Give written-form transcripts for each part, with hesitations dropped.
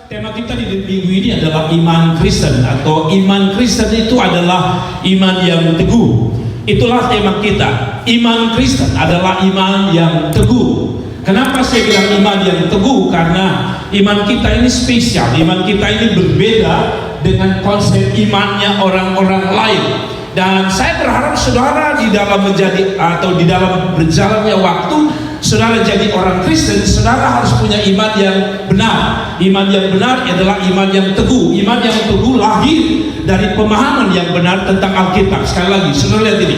tema kita di minggu ini adalah iman Kristen, atau iman Kristen itu adalah iman yang teguh. Itulah tema kita. Iman Kristen adalah iman yang teguh. Kenapa saya bilang iman yang teguh? Karena iman kita ini spesial. Iman kita ini berbeda dengan konsep imannya orang-orang lain. Dan saya berharap saudara di dalam menjadi atau di dalam berjalannya waktu, saudara jadi orang Kristen, saudara harus punya iman yang benar. Iman yang benar adalah iman yang teguh. Iman yang teguh lahir dari pemahaman yang benar tentang Alkitab. Sekali lagi, saudara lihat ini.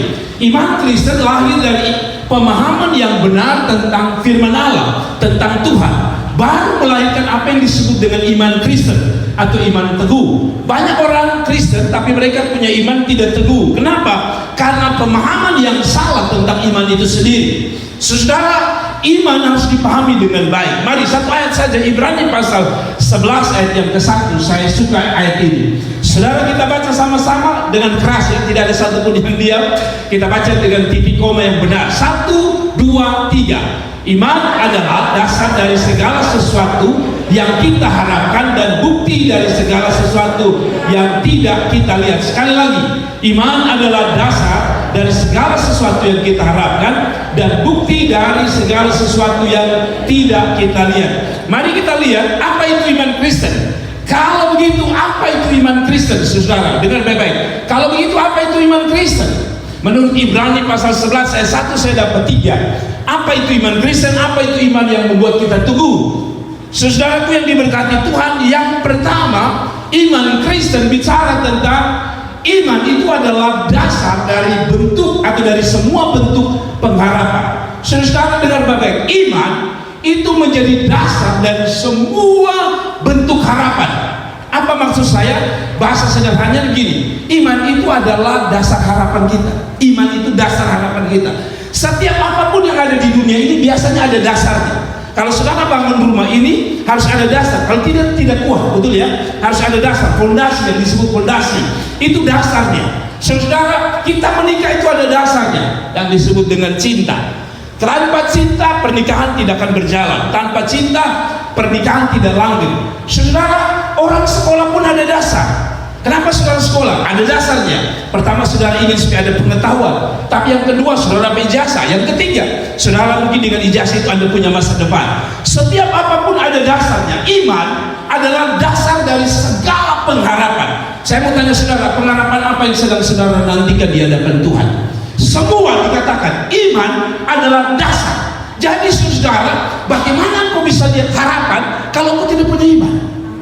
Iman Kristen lahir dari pemahaman yang benar tentang firman Allah, tentang Tuhan. Baru melahirkan apa yang disebut dengan iman Kristen atau iman teguh. Banyak orang Kristen tapi mereka punya iman tidak teguh. Kenapa? Karena pemahaman yang salah tentang iman itu sendiri. Saudara, iman harus dipahami dengan baik. Mari satu ayat saja, Ibrani pasal 11 ayat yang ke-1. Saya suka ayat ini. Saudara, kita baca sama-sama dengan keras ya, tidak ada satupun yang diam. Kita baca dengan titik koma yang benar. 1, 2, 3. Iman adalah dasar dari segala sesuatu yang kita harapkan dan bukti dari segala sesuatu yang tidak kita lihat. Sekali lagi, iman adalah dasar dari segala sesuatu yang kita harapkan dan bukti dari segala sesuatu yang tidak kita lihat. Mari kita lihat apa itu iman Kristen. Kalau begitu, apa itu iman Kristen? Saudara, dengar baik-baik. Kalau begitu, apa itu iman Kristen? Menurut Ibrani pasal 11 ayat 1 saya dapat 3. Apa itu iman Kristen? Apa itu iman yang membuat kita teguh? Saudaraku yang diberkati Tuhan, yang pertama, iman Kristen bicara tentang iman itu adalah dasar dari bentuk atau dari semua bentuk pengharapan. Saudara dengar baik-baik, iman itu menjadi dasar dari semua bentuk harapan. Apa maksud saya? Bahasa sederhananya begini, iman itu adalah dasar harapan kita. Iman itu dasar harapan kita. Setiap apapun yang ada di dunia ini biasanya ada dasarnya. Kalau saudara bangun rumah ini harus ada dasar. Kalau tidak kuat, betul ya? Harus ada dasar, fondasi yang disebut fondasi. Itu dasarnya. Saudara, kita menikah itu ada dasarnya yang disebut dengan cinta. Tanpa cinta pernikahan tidak akan berjalan. Tanpa cinta pernikahan tidak langgeng. Saudara, orang sekolah pun ada dasar. Kenapa saudara sekolah? Ada dasarnya. Pertama, saudara ingin supaya ada pengetahuan. Tapi yang kedua, saudara dapat ijazah. Yang ketiga, saudara mungkin dengan ijazah itu Anda punya masa depan. Setiap apapun ada dasarnya. Iman adalah dasar dari segala pengharapan. Saya mau tanya saudara, pengharapan apa yang sedang saudara nantikan di hadapan Tuhan? Semua dikatakan iman adalah dasar. Jadi saudara, bagaimana kau bisa lihat harapan kalau kau tidak punya iman?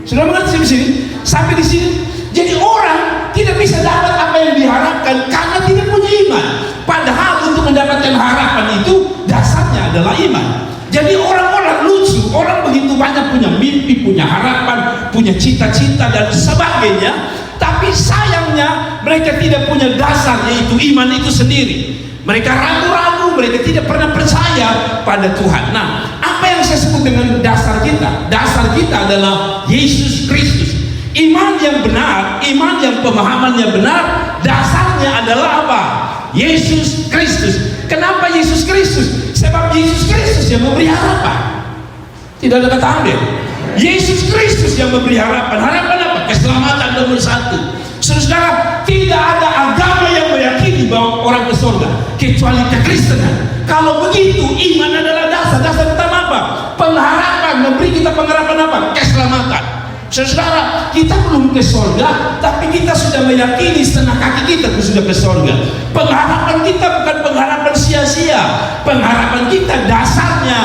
Saudara mengerti di sini? Sampai di sini. Jadi orang tidak bisa dapat apa yang diharapkan karena tidak punya iman. Padahal untuk mendapatkan harapan itu dasarnya adalah iman. Jadi orang-orang lucu, orang begitu banyak punya mimpi, punya harapan, punya cita-cita dan sebagainya. Tapi sayangnya mereka tidak punya dasar, yaitu iman itu sendiri. Mereka ragu-ragu, mereka tidak pernah percaya pada Tuhan. Nah, apa yang saya sebut dengan dasar kita? Dasar kita adalah Yesus Kristus. Iman yang benar, iman yang pemahamannya benar, dasarnya adalah apa? Yesus Kristus. Kenapa Yesus Kristus? Sebab Yesus Kristus yang memberi harapan. Tidak ada kata ambil. Yesus Kristus yang memberi harapan. Harapan apa? Keselamatan nomor 1. Saudara, tidak ada agama yang meyakini bahwa orang ke surga kecuali kekristenan. Kalau begitu, iman adalah dasar. Dasar utama apa? Pengharapan. Memberi kita pengharapan apa? Keselamatan. Saudara, kita belum ke surga, tapi kita sudah meyakini setengah kaki kita sudah ke surga. Pengharapan kita bukan pengharapan sia-sia. Pengharapan kita dasarnya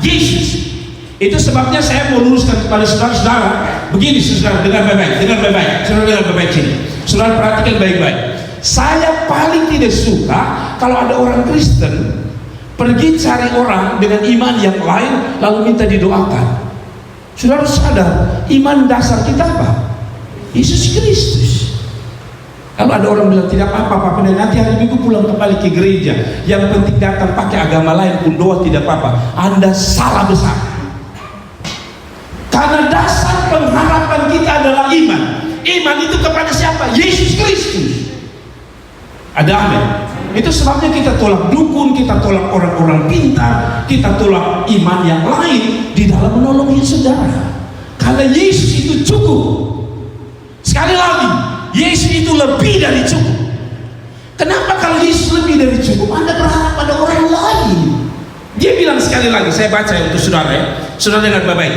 Yesus. Itu sebabnya saya mau luruskan kepada saudara-saudara. Begini saudara, dengar baik-baik, dengar baik-baik. Saudara dengar baik-baik sini. Saudara perhatikan baik-baik. Saya paling tidak suka kalau ada orang Kristen pergi cari orang dengan iman yang lain lalu minta didoakan. Saudara sadar, iman dasar kita apa? Yesus Kristus. Kalau ada orang bilang tidak apa-apa, nanti hari Minggu pulang kembali ke gereja, yang penting datang pakai agama lain pun doa tidak apa-apa. Anda salah besar. Karena dasar pengharapan kita adalah iman. Iman itu kepada siapa? Yesus Kristus. Ada amin. Itu sebabnya kita tolak dukun, kita tolak orang-orang pintar, kita tolak iman yang lain di dalam menolongi saudara. Karena Yesus itu cukup. Sekali lagi, Yesus itu lebih dari cukup. Kenapa kalau Yesus lebih dari cukup, Anda berharap pada orang lain? Dia bilang sekali lagi, saya baca untuk saudara ya. Saudara dengar baik-baik.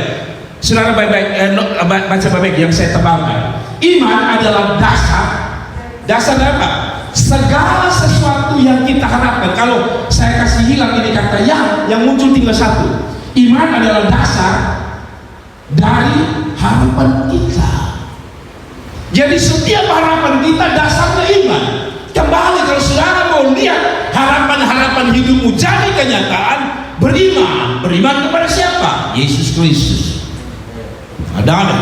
Saudara baik-baik, baca baik-baik yang saya tebalkan. Iman adalah dasar apa? Segala sesuatu yang kita harapkan. Kalau saya kasih hilang ini kata yang muncul tinggal satu. Iman adalah dasar dari harapan kita. Jadi setiap harapan kita dasarnya iman. Kembali kalau saudara mau lihat harapan-harapan hidupmu jadi kenyataan, beriman kepada siapa? Yesus Kristus. Ada.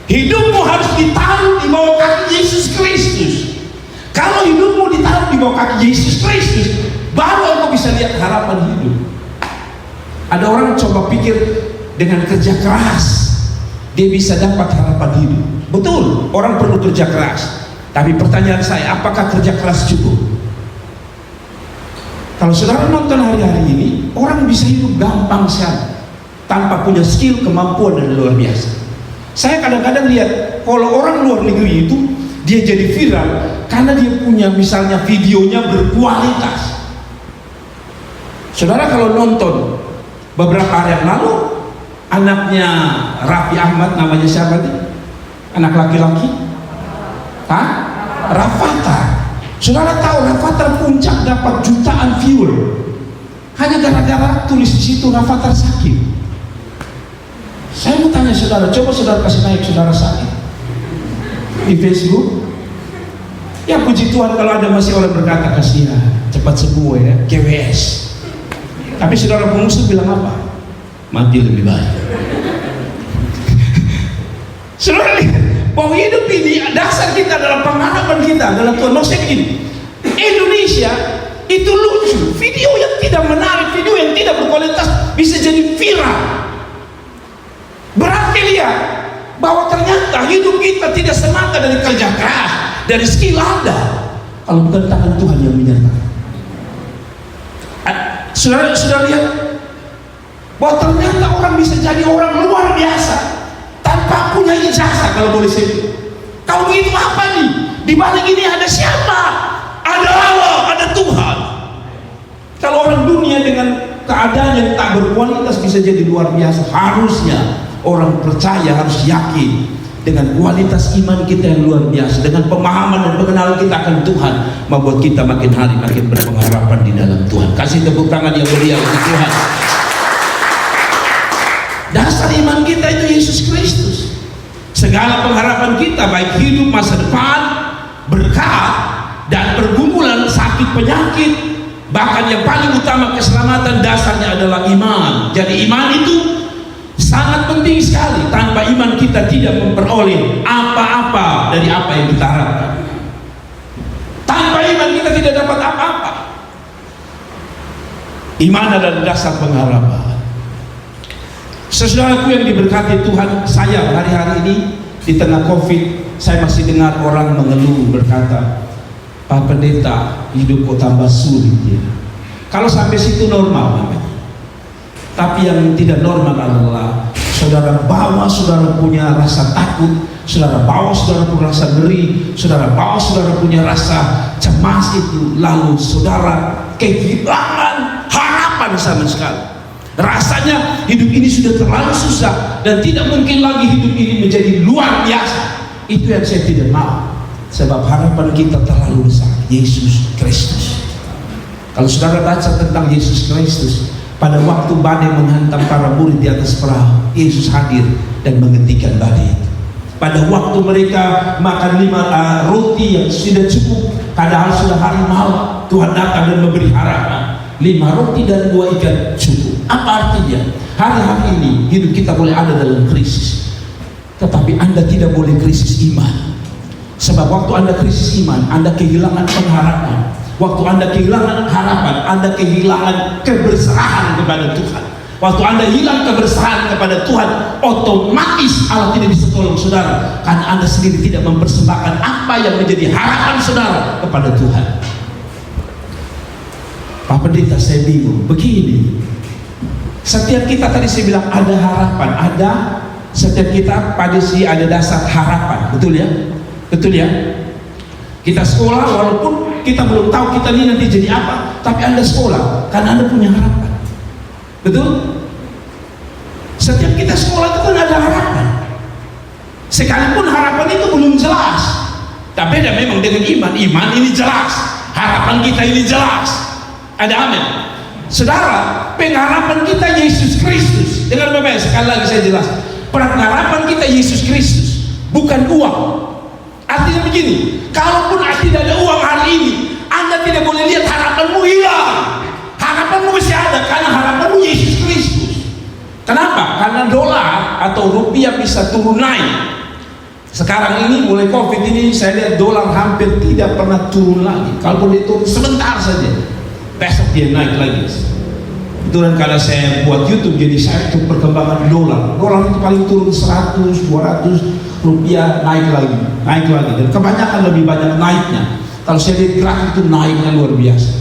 Hidupmu harus ditaruh di bawah kaki Yesus Kristus. Kalau hidupmu ditaruh di bawah kaki Yesus Kristus, baru engkau bisa lihat harapan hidup. Ada orang coba pikir dengan kerja keras dia bisa dapat harapan hidup. Betul, orang perlu kerja keras. Tapi pertanyaan saya, apakah kerja keras cukup? Kalau saudara nonton hari-hari ini, orang bisa hidup gampang sekali tanpa punya skill, kemampuan dan luar biasa. Saya kadang-kadang lihat kalau orang luar negeri itu dia jadi viral karena dia punya misalnya videonya berkualitas. Saudara kalau nonton beberapa hari yang lalu, anaknya Raffi Ahmad, namanya siapa nih? Anak laki-laki? Rafathar. Saudara tahu Rafathar puncak dapat jutaan viewer hanya gara-gara tulis di situ Rafathar sakit. Saya mau tanya saudara, coba saudara kasih naik saudara sakit di Facebook. Ya puji Tuhan kalau ada masih orang berkata kasihan, cepat sembuh ya, GWS. Tapi saudara pengungsi bilang apa? Mati lebih baik. Saudara lihat bahwa hidup ini dasar kita adalah pengharapan kita adalah Tuhan. Maksudnya begini, Indonesia itu lucu, video yang tidak menarik, video yang tidak berkualitas bisa jadi viral. Berarti lihat bahwa ternyata hidup kita tidak semata dari kerja keras, dari skill Anda, kalau bukan tangan Tuhan yang menyertai. Sudah lihat bahwa ternyata orang bisa jadi orang luar biasa tanpa punya ijazah, kalau boleh saya. Kalau begitu apa nih? Di balik ini ada siapa? Ada Allah, ada Tuhan. Kalau orang dunia dengan keadaan yang tak berkualitas bisa jadi luar biasa, harusnya orang percaya harus yakin dengan kualitas iman kita yang luar biasa, dengan pemahaman dan pengenalan kita akan Tuhan, membuat kita makin hari makin berpengharapan di dalam Tuhan. Kasih tepuk tangan yang meriah untuk Tuhan. Dasar iman kita itu Yesus Kristus. Segala pengharapan kita baik hidup masa depan, berkat dan pergumulan, sakit penyakit, bahkan yang paling utama keselamatan, dasarnya adalah iman. Jadi iman itu sangat penting sekali. Tanpa iman kita tidak memperoleh apa-apa dari apa yang kita harapkan. Tanpa iman kita tidak dapat apa-apa. Iman adalah dasar pengharapan. Saudaraku yang diberkati Tuhan, saya hari-hari ini di tengah COVID, saya masih dengar orang mengeluh berkata, Pak Pendeta, hidup kok tambah sulit ya. Kalau sampai situ normal namanya. Tapi yang tidak normal adalah saudara bawa saudara punya rasa takut, saudara bawa saudara punya rasa ngeri, saudara bawa saudara punya rasa cemas itu, lalu saudara kehilangan harapan sama sekali. Rasanya hidup ini sudah terlalu susah dan tidak mungkin lagi hidup ini menjadi luar biasa. Itu yang saya tidak mau, sebab harapan kita terlalu besar, Yesus Kristus. Kalau saudara baca tentang Yesus Kristus, pada waktu badai menghantam para murid di atas perahu, Yesus hadir dan menghentikan badai itu. Pada waktu mereka makan 5 roti yang sudah cukup, padahal sudah hari malam, Tuhan datang dan memberi harapan. 5 roti dan 2 ikan cukup. Apa artinya? Hari-hari ini hidup kita boleh ada dalam krisis, tetapi Anda tidak boleh krisis iman. Sebab waktu Anda krisis iman, Anda kehilangan pengharapan. Waktu Anda kehilangan harapan, Anda kehilangan keberserahan kepada Tuhan. Waktu Anda hilang keberserahan kepada Tuhan, otomatis Allah tidak bisa tolong saudara, karena Anda sendiri tidak mempersembahkan apa yang menjadi harapan saudara kepada Tuhan. Pak Pendeta, saya bingung. Begini, setiap kita tadi saya bilang ada harapan, ada Setiap kita pada sih ada dasar harapan, betul ya? Betul ya? Kita sekolah walaupun kita belum tahu kita ini nanti jadi apa, tapi Anda sekolah karena Anda punya harapan. Betul? Setiap kita sekolah itu kan ada harapan. Sekalipun harapan itu belum jelas, tapi ada memang dengan iman ini jelas, harapan kita ini jelas. Ada amin. Saudara, pengharapan kita Yesus Kristus. Dengar Bapak, sekali lagi saya jelas. Pengharapan kita Yesus Kristus, bukan uang. Artinya begini, kalaupun tidak ada uang hari ini, Anda tidak boleh lihat harapanmu hilang. Harapanmu masih ada karena harapanmu Yesus Kristus. Kenapa? Karena dolar atau rupiah bisa turun naik. Sekarang ini mulai COVID ini saya lihat dolar hampir tidak pernah turun lagi. Kalaupun dia turun sebentar saja, besok dia naik lagi. Kebetulan kalau saya buat YouTube, jadi saya itu perkembangan dolar. Dolar itu paling turun 100, 200, rupiah naik lagi. Dan kebanyakan lebih banyak naiknya. Kalau saya lihat grafik itu naiknya luar biasa.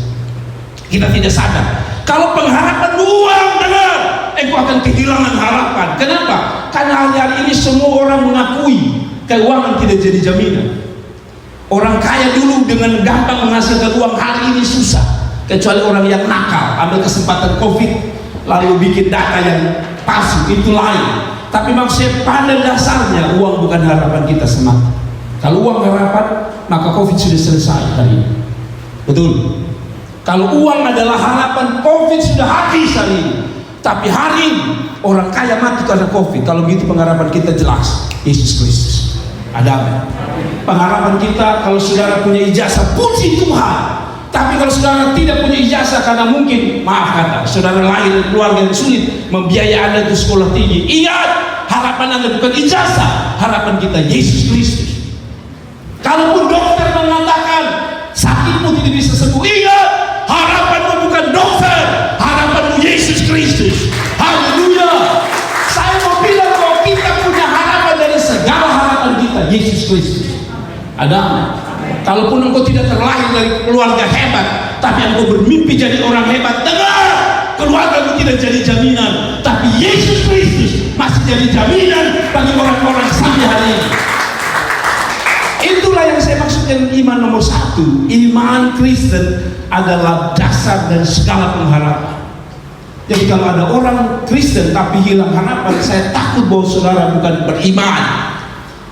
Kita tidak sadar. Kalau pengharapan uang, dengar, engkau akan kehilangan harapan. Kenapa? Karena hari-hari ini semua orang mengakui keuangan tidak jadi jaminan. Orang kaya dulu dengan gampang menghasilkan uang, hari ini susah. Kecuali orang yang nakal, ambil kesempatan COVID lalu bikin data yang palsu, itu lain. Tapi maksudnya pada dasarnya uang bukan harapan kita semata. Kalau uang harapan, maka COVID sudah selesai hari ini. Betul. Kalau uang adalah harapan, COVID sudah habis hari ini. Tapi hari ini orang kaya mati karena COVID. Kalau begitu pengharapan kita jelas, Yesus Kristus. Ada apa? Pengharapan kita kalau saudara punya ijazah, puji Tuhan. Tapi kalau saudara tidak punya ijazah karena mungkin, maaf kata, saudara lahir dari keluarga yang sulit membiayai Anda ke sekolah tinggi, ingat, harapan Anda bukan ijazah, harapan kita Yesus Kristus. Kalaupun dokter mengatakan sakitmu tidak bisa sembuh, ingat, harapanmu bukan dokter, harapanmu Yesus Kristus. Haleluya. Saya mau bilang bahwa kita punya harapan dari segala harapan kita, Yesus Kristus. Ada apa? Kalaupun engkau tidak terlahir dari keluarga hebat, tapi engkau bermimpi jadi orang hebat, dengar, keluargamu tidak jadi jaminan, tapi Yesus Kristus masih jadi jaminan bagi orang-orang sampai hari ini. Itulah yang saya maksudkan iman nomor 1. Iman Kristen adalah dasar dan segala pengharapan. Jadi kalau ada orang Kristen tapi hilang harapan, saya takut bahwa saudara bukan beriman.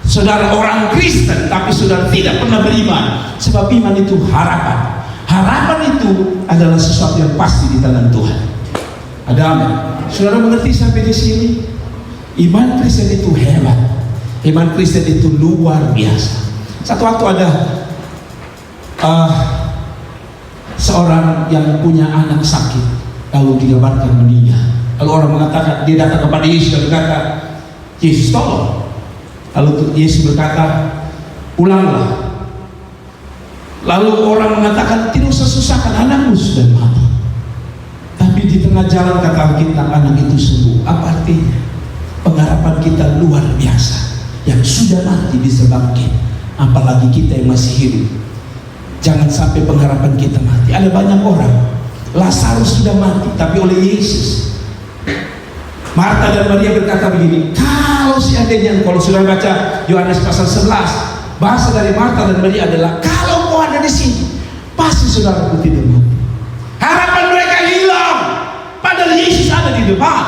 Saudara orang Kristen tapi saudara tidak pernah beriman. Sebab iman itu harapan. Harapan itu adalah sesuatu yang pasti di tangan Tuhan. Ada amin. Saudara mengerti sampai di sini? Iman Kristen itu hebat. Iman Kristen itu luar biasa. Satu waktu ada seorang yang punya anak sakit, lalu dikabarkan meninggal. Lalu orang mengatakan, dia datang kepada Yesus dan berkata, Yesus tolong. Lalu Yesus berkata, pulanglah. Lalu orang mengatakan, tidak usah susahkan, anakmu sudah mati. Tapi di tengah jalan kata Alkitab, anak itu sembuh. Apa artinya? Pengharapan kita luar biasa. Yang sudah mati bisa bangkit, apalagi kita yang masih hidup. Jangan sampai pengharapan kita mati. Ada banyak orang, Lazarus sudah mati, tapi oleh Yesus. Marta dan Maria berkata begini, kalau seandainya, kalau sudah baca Yohanes pasal 11, bahasa dari Marta dan Maria adalah, kalau kau ada di sini, pasti saudaraku tidak mati. Harapan mereka hilang, padahal Yesus ada di depan.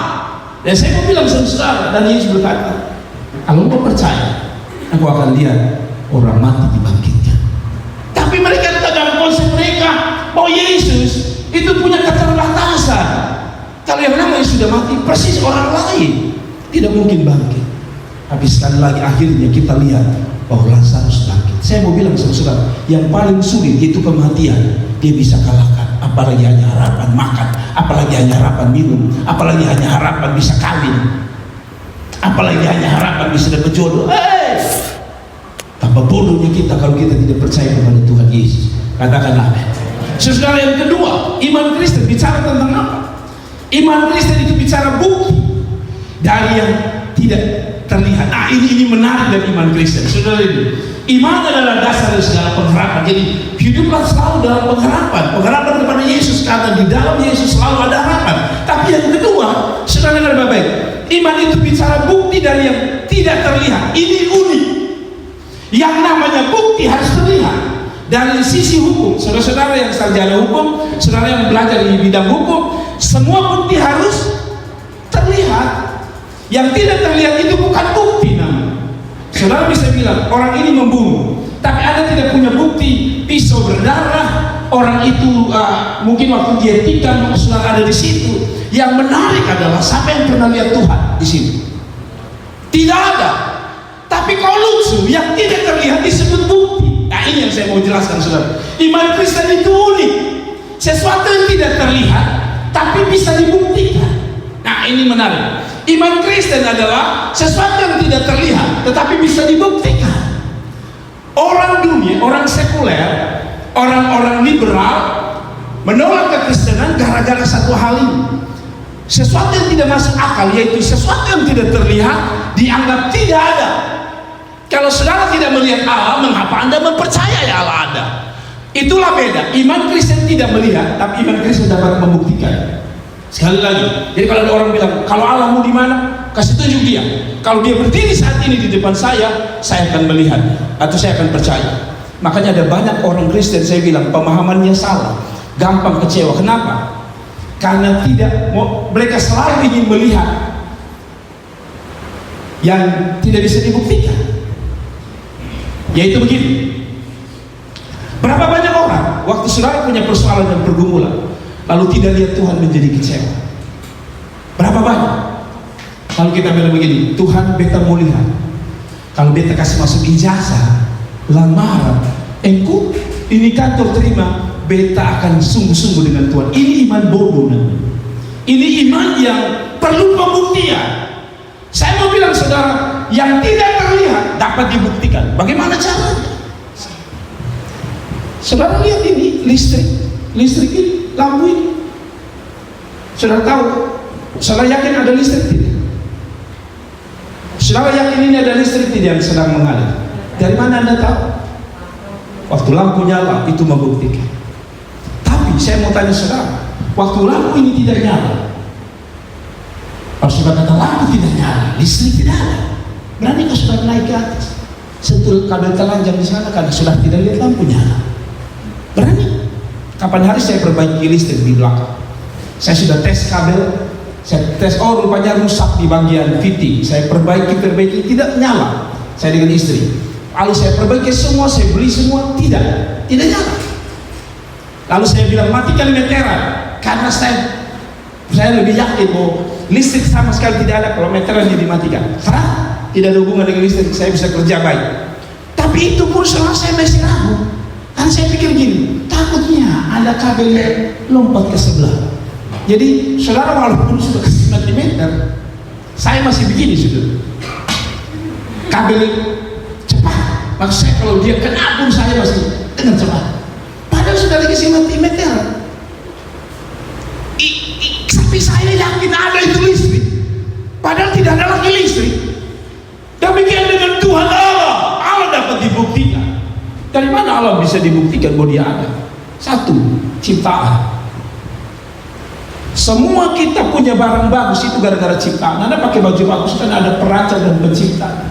Dan saya mau bilang sama saudara, dan Yesus berkata, kalau kau percaya, aku akan lihat orang mati dibangkitkan. Tapi mereka tetap dalam konsep mereka bahwa Yesus itu punya keterbatasan. Kalau yang namanya sudah mati, persis orang lain tidak mungkin bangkit. Tapi sekali lagi akhirnya kita lihat bahwa Lazarus bangkit. Saya mau bilang sama saudara, yang paling sulit itu kematian, dia bisa kalahkan. Apalagi hanya harapan makan, apalagi hanya harapan minum, apalagi hanya harapan bisa kawin, apalagi hanya harapan bisa dapat jodoh. Tambah bodohnya kita kalau kita tidak percaya kepada Tuhan Yesus. Katakan amin. Saudara, yang kedua, iman Kristen bicara tentang apa? Iman Kristen itu bicara bukti dari yang tidak terlihat. Ini menarik dari iman Kristen. Saudara, ini iman adalah dasar dari segala pengharapan. Jadi hiduplah selalu dalam pengharapan. Pengharapan kepada Yesus, karena di dalam Yesus selalu ada harapan. Tapi yang kedua, saudara dengar baik-baik, Iman itu bicara bukti dari yang tidak terlihat. Ini unik. Yang namanya bukti harus terlihat. Dari sisi hukum, saudara-saudara yang sarjana hukum, saudara yang belajar di bidang hukum, semua bukti harus terlihat. Yang tidak terlihat itu bukan bukti namanya. Saudara bisa bilang orang ini membunuh, tapi Anda tidak punya bukti pisau berdarah, orang itu mungkin waktu dia tikam saudara ada di situ. Yang menarik adalah siapa yang pernah lihat Tuhan di situ? Tidak ada. Tapi kalau lucu, yang tidak terlihat disebut bukti. Nah ini yang saya mau jelaskan saudara. Iman Kristen itu unik. Sesuatu yang tidak terlihat tapi bisa dibuktikan. Nah ini menarik. Iman Kristen adalah sesuatu yang tidak terlihat tetapi bisa dibuktikan. Orang dunia, orang sekuler, orang-orang liberal menolak kekristenan gara-gara satu hal ini. Sesuatu yang tidak masuk akal, yaitu sesuatu yang tidak terlihat dianggap tidak ada. Kalau saudara tidak melihat Allah, mengapa Anda mempercayai Allah ada? Itulah beda. Iman Kristen tidak melihat, tapi iman Kristen dapat membuktikan. Sekali lagi, jadi kalau ada orang bilang, kalau Allah mau di mana? Kasih tunjuk dia. Kalau dia berdiri saat ini di depan saya akan melihat atau saya akan percaya. Makanya ada banyak orang Kristen, saya bilang pemahamannya salah, gampang kecewa. Kenapa? Karena mereka selalu ingin melihat yang tidak bisa dibuktikan. Yaitu begini. Berapa banyak orang waktu saudara punya persoalan dan pergumulan lalu tidak lihat Tuhan menjadi kecewa? Berapa banyak? Kalau kita bilang begini, Tuhan beta mau lihat. Kalau beta kasih masuk ijazah, lamaran, engkau ini kantor terima, beta akan sungguh-sungguh dengan Tuhan. Ini iman bodoh namanya. Ini iman yang perlu pembuktian. Saya mau bilang saudara, yang tidak terlihat dapat dibuktikan. Bagaimana caranya? Saudara lihat ini listrik ini, lampu ini. Saudara tahu? Saudara yakin ada listrik tidak? Saudara yakin ini ada listrik tidak yang sedang mengalir? Dari mana Anda tahu? Waktu lampu nyala itu membuktikan. Tapi saya mau tanya saudara, waktu lampu ini tidak nyala, kalau saudara kata lampu tidak nyala, listrik tidak ada, berani kau saudara naik ke atas, sentuh kabel telanjang di sana karena sudah tidak lihat lampu nyala? Berani? Kapan hari saya perbaiki listrik di belakang? Saya sudah tes kabel, saya tes, oh rupanya rusak di bagian fitting, saya perbaiki tidak nyala. Saya dengan istri, lalu saya perbaiki semua, saya beli semua, tidak nyala. Lalu saya bilang matikan meteran, karena saya lebih yakin bahwa listrik sama sekali tidak ada kalau meteran dimatikan. Karena tidak ada hubungan dengan listrik, saya bisa kerja baik. Tapi itu pun selama saya masih ragu. Karena saya pikir gini, takutnya ada kabel yang lompat ke sebelah. Jadi saudara walaupun sudah kasih matimeter, saya masih begini sudah. Kabel cepat, maksud saya kalau dia kena pun saya masih dengan cepat. Padahal sudah dikasih matimeter. Tapi saya yakin ada itu listrik. Padahal tidak ada lagi listrik. Demikian dengan Tuhan Allah dapat dibuktikan. Dari mana Allah bisa dibuktikan bahwa dia ada? Satu, ciptaan. Semua kita punya barang bagus itu gara-gara ciptaan. Anda pakai baju bagus kan ada perancang dan pencipta.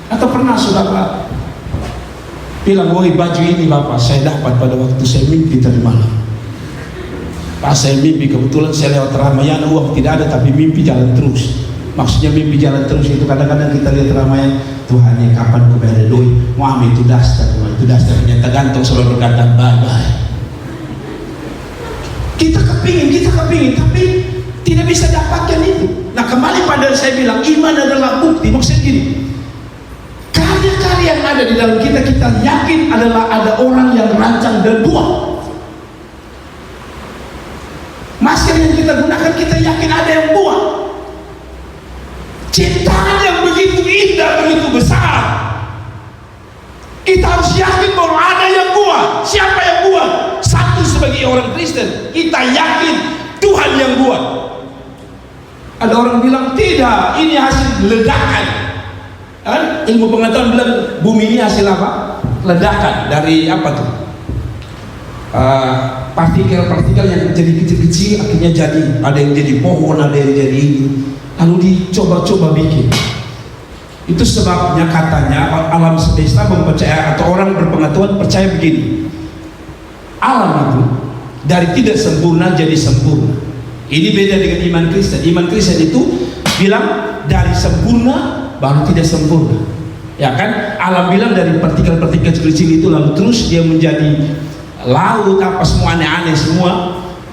Atau pernah saudara bilang, woi baju ini bapak saya dapat pada waktu saya mimpi tadi malam. Pas saya mimpi, kebetulan saya lewat Ramayana, uang tidak ada tapi mimpi jalan terus. Maksudnya mimpi jalan terus itu kadang-kadang kita lihat Ramayana, Tuhan ya kapan gue bayar doi, mau ambil itu daster ternyata gantung selalu berkata bye-bye. Kita kepingin tapi tidak bisa dapatkan itu. Nah kembali pada saya bilang iman adalah bukti. Maksudnya gini, karya-karya yang ada di dalam kita yakin adalah ada orang yang rancang dan buat. Masker yang kita gunakan kita yakin ada yang buat. Ciptaan yang begitu indah, begitu besar, kita harus yakin bahwa ada yang buat. Siapa yang buat? Satu, sebagai orang Kristen kita yakin Tuhan yang buat. Ada orang bilang tidak, ini hasil ledakan. Ilmu pengetahuan bilang bumi ini hasil apa? Ledakan dari apa tuh? partikel-partikel yang jadi kecil-kecil akhirnya jadi, ada yang jadi pohon, ada yang jadi ini, lalu dicoba-coba bikin. Itu sebabnya katanya alam semesta mempercaya, atau orang berpengetahuan percaya begini, alam itu dari tidak sempurna jadi sempurna. Ini beda dengan iman Kristen. Iman Kristen itu bilang dari sempurna baru tidak sempurna, ya kan? Alam bilang dari partikel-partikel kecil itu lalu terus dia menjadi laut, apa semua aneh-aneh semua,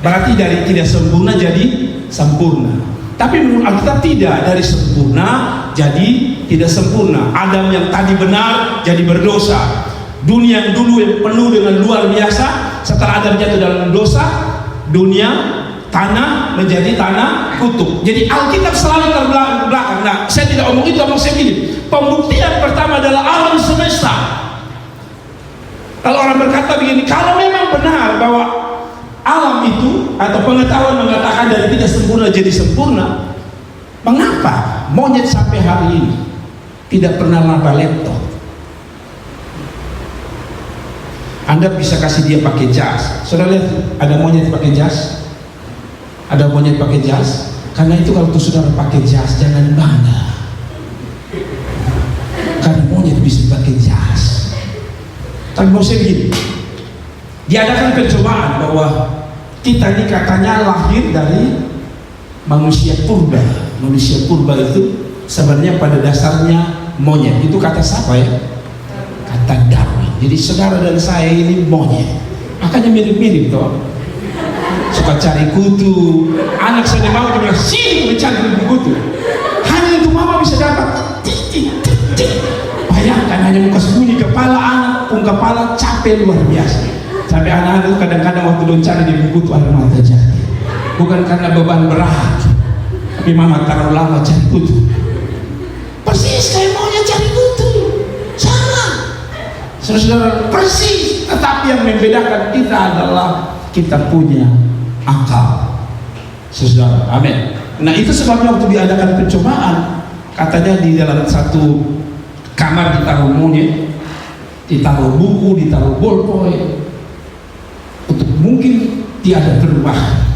berarti dari tidak sempurna jadi sempurna. Tapi menurut Alkitab tidak, dari sempurna jadi tidak sempurna. Adam yang tadi benar jadi berdosa. Dunia yang dulu yang penuh dengan luar biasa, setelah Adam jatuh dalam dosa, dunia tanah menjadi tanah kutuk. Jadi Alkitab selalu terbelakang. Nah, saya tidak omong itu, omong saya gini. Pembuktian pertama adalah alam semesta. Kalau orang berkata begini, kalau memang benar bahwa alam itu atau pengetahuan mengatakan dari tidak sempurna jadi sempurna, mengapa monyet sampai hari ini tidak pernah laba laptop? Anda bisa kasih dia pakai jas. Saudara lihat, ada monyet pakai jas? Ada monyet pakai jas? Karena itu kalau saudara pakai jas, jangan bangga, karena monyet bisa pakai jas. Tapi mau saya begini, diadakan pencobaan bahwa kita ini katanya lahir dari manusia purba. Manusia purba itu sebenarnya pada dasarnya monyet. Itu kata siapa ya? Kata Darwin. Jadi saudara dan saya ini monyet, makanya mirip-mirip toh. Suka cari kutu. Anak saya mau bilang sini mencari kutu, hanya untuk mama bisa dapat. Bayangkan hanya muka sembunyi kepala anak, pun kepala capek luar biasa. Sampai anak-anak kadang-kadang waktu don cari di buku tuh air mata jatuh. Bukan karena beban berat, tapi mama terlalu lama cari kutu. Persis kayak maunya cari kutu, sama. Saudara, persis. Tetapi yang membedakan kita adalah kita punya akal. Saudara, amin. Nah itu sebabnya waktu diadakan pencobaan, katanya di dalam satu kamar ditaruh monyet, ditaruh buku, ditaruh ballpoint, untuk mungkin tiada perubahan.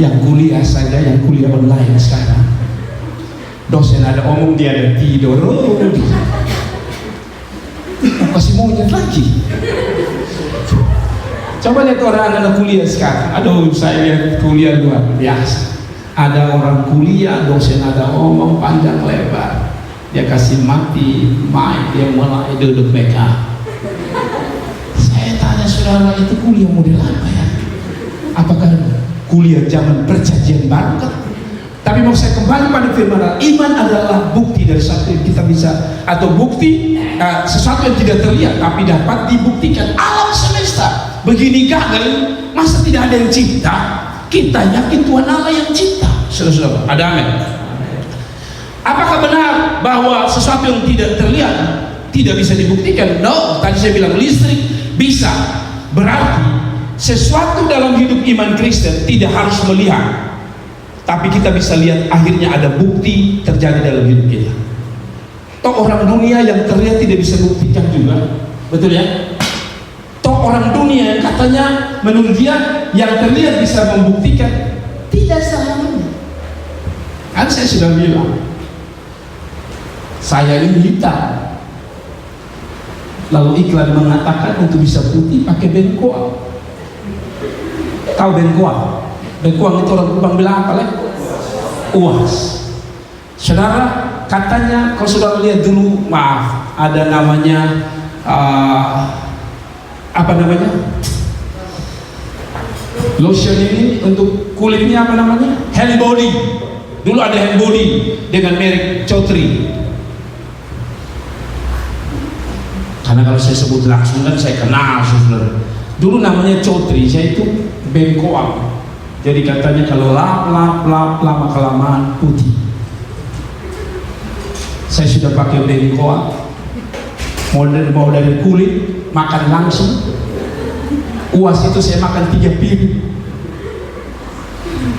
Yang kuliah saja, yang kuliah online sekarang, dosen ada omong dia ada tidur, kasih monyet lagi. Coba lihat orang anak kuliah sekarang. Aduh, saya lihat kuliah luar biasa. Ada orang kuliah, dosen ada omong panjang lebar, dia kasih mati mic, dia mulai duduk make up. Saya tanya saudara, itu kuliah model apa ya? Apakah kuliah zaman perjanjian baru kan? Tapi mau saya kembali pada firman Allah, iman adalah bukti dari sesuatu yang kita bisa, atau bukti sesuatu yang tidak terlihat tapi dapat dibuktikan. Alam semesta begini gagal, masa tidak ada yang cipta? Kita yakin Tuhan Allah yang cipta. Saudara-saudara, ada amin. Apakah benar bahwa sesuatu yang tidak terlihat tidak bisa dibuktikan? No, tadi saya bilang listrik bisa. Berarti sesuatu dalam hidup iman Kristen tidak harus melihat, tapi kita bisa lihat akhirnya ada bukti terjadi dalam hidup kita. Toh orang dunia yang terlihat tidak bisa buktikan juga, betul ya? Toh orang dunia yang katanya menurut dia yang terlihat bisa membuktikan, tidak selamanya. Kan saya sudah bilang, saya ini hitam, lalu iklan mengatakan untuk bisa putih pakai bengkoang. Tahu bengkoang? Bengkoang itu orang Kupang bilang apa lagi? Uas. Saudara, katanya kalau saudara lihat dulu, maaf, ada namanya apa namanya? Lotion ini untuk kulitnya apa namanya? Hand body. Dulu ada hand body dengan merek Chotri. Karena kalau saya sebut langsung kan saya kenal saudara. Dulu namanya Chotri, saya itu bengkoang. Jadi katanya kalau lap lama kelamaan putih. Saya sudah pakai bengkoang, mau dari kulit makan langsung. Uas itu saya makan 3 piring,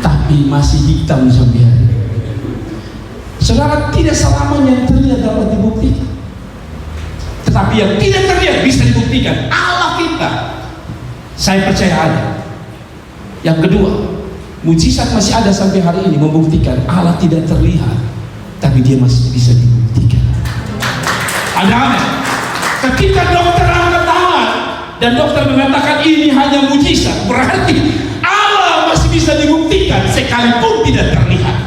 tapi masih hitam sampai hari. Saudara, tidak selamanya yang terlihat dapat dibuktikan, tetapi yang tidak terlihat bisa dibuktikan. Allah kita. Saya percaya ada. Yang kedua, mujizat masih ada sampai hari ini membuktikan Allah tidak terlihat, tapi dia masih bisa dibuktikan. Ada amin. Ketika dokter angkat tangan dan dokter mengatakan ini hanya mujizat, berarti Allah masih bisa dibuktikan sekalipun tidak terlihat.